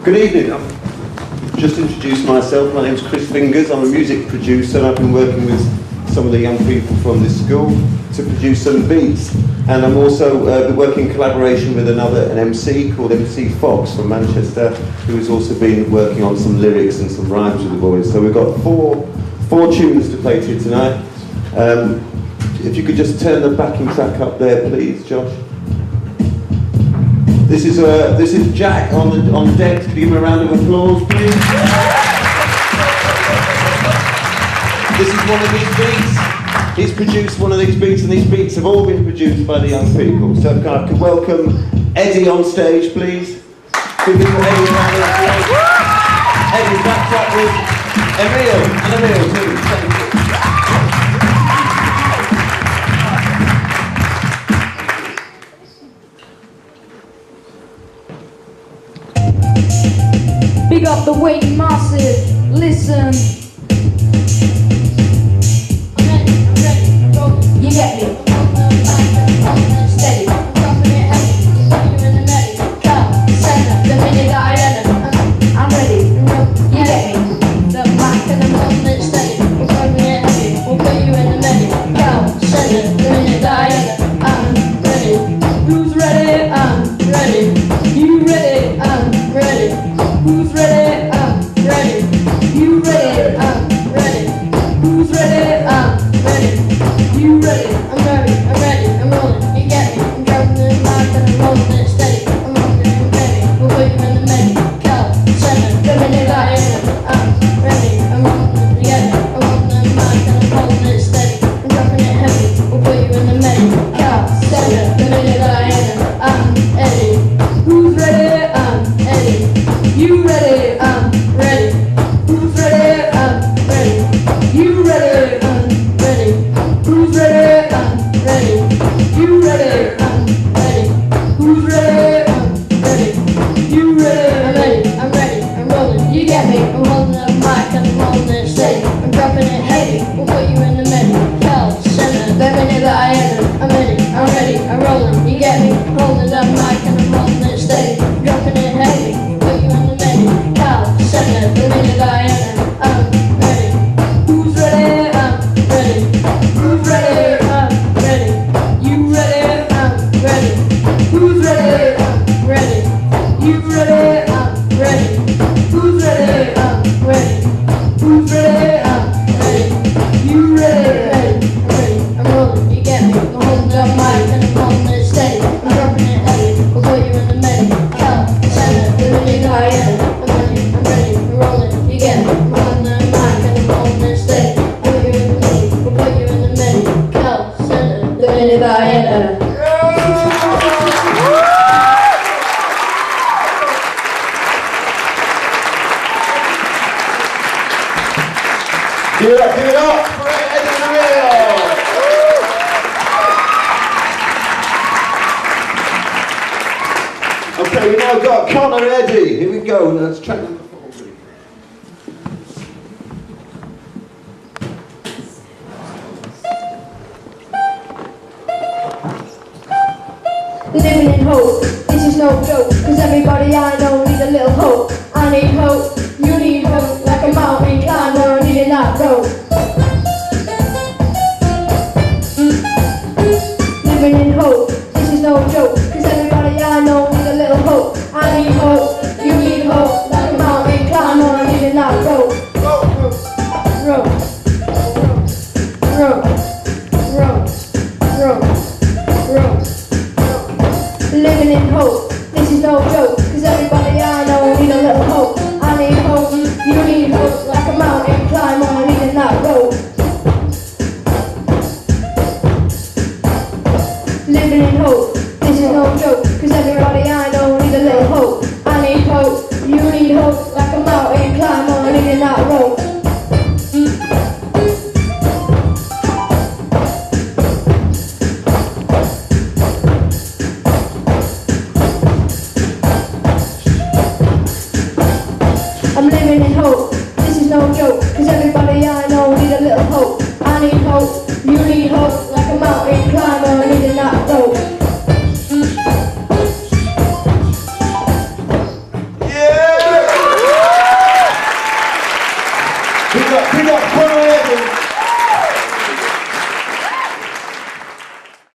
Good evening. I've just introduced myself. My name's Chris Fingers. I'm a music producer and I've been working with some of the young people from this school to produce some beats. And I'm also been working in collaboration with an MC called MC Fox from Manchester, who's also been working on some lyrics and some rhymes with the boys. So we've got four tunes to play to you tonight. If you could just turn the backing track up there, please, Josh. This is Jack on deck. Could you give him a round of applause, please? This is one of his beats. He's produced one of these beats, and these beats have all been produced by the young people. So I could welcome Eddy on stage, please. Give him Eddy a round of applause. Eddy's backed up with Emile too. Thank you. Big up the waiting massive, listen. I'm ready, go. You get me? Steady, dropping it heavy, you're in the melody. Cut, center, the minute that I enter. I'm ready, you get me? The mic and I'm holding it steady, we're dropping it heavy, we'll put you in the melody. Cut, center, the minute that I enter. I'm ready. Who's ready? I'm ready. You ready? I'm ready. Who's ready? I'm ready. You ready? I'm ready. Who's ready? I'm ready. You ready? I'm ready. I'm ready. I'm rolling. You get me? I'm dropping the mic and I'm rolling it steady. I'm rolling it ready. We'll put you in the menu. Cut, center, the minute I enter. I'm ready. I'm rolling it. You get me? I'm rolling the mic and I'm rolling it steady. I'm dropping it heavy. We'll put you in the menu. Cut, center, the minute I enter. I'm Eddy. Who's ready? I'm Eddy. You ready? I'm ready. Who's ready? I'm ready. You ready? I'm ready. Who's ready? I'm ready. You ready? I'm ready. Who's ready? I'm ready. You ready? I'm ready. I'm rolling. You get me? I'm holding up mic and I'm holding it steady. I'm dropping it heavy. We'll put you in the menu. Hell, center, the minute that I enter. I'm ready. I'm ready. I'm rolling. You get me? I'm holding up mic and I'm holding it steady. I'm dropping it heavy. Put you in the menu. Center, the minute I enter, I'm ready. Who's ready? I'm ready. Who's ready? I'm ready. You ready? I'm ready. Who's ready? I'm ready. You ready? I'm ready. Who's ready? I'm ready. Who's ready? I'm ready. You ready? I'm ready. I'm rolling. You get me? I'm holding up mic and I'm holding it steady. I'm dropping it heavy. We'll put you in the menu. Center, the minute I enter. Rolling, you get me? I'm holding the mic and I'm holding it steady. Put you in the menu, we'll put you in the menu. Cut, center, the minute I enter. Give it up for Eddy and Emile. Okay, we now got Connor and Eddy. Here we go. Let's track number 4. Living in hope, this is no joke, cause everybody I know need a little hope. I need hope, you need hope, like a mountain climber needing that rope. Living in hope, this is no joke, cause everybody I know need a little hope. I need hope, you need hope, like a mountain climber needing that rope. Rope, rope, rope, rope, rope, rope. Living in hope, this is no joke, cause everybody I know need a little hope. I need hope, you need hope, like a mountain climber needing that rope. Living in hope, this is no joke, cause everybody I know need a little hope. I need hope, you need hope, like a mountain climber needing that rope. I'm living in hope, this is no joke, cause everybody I know need a little hope. I need hope, you need hope, like a mountain climber needing that rope. Yeah! Big up Connor and Eddy.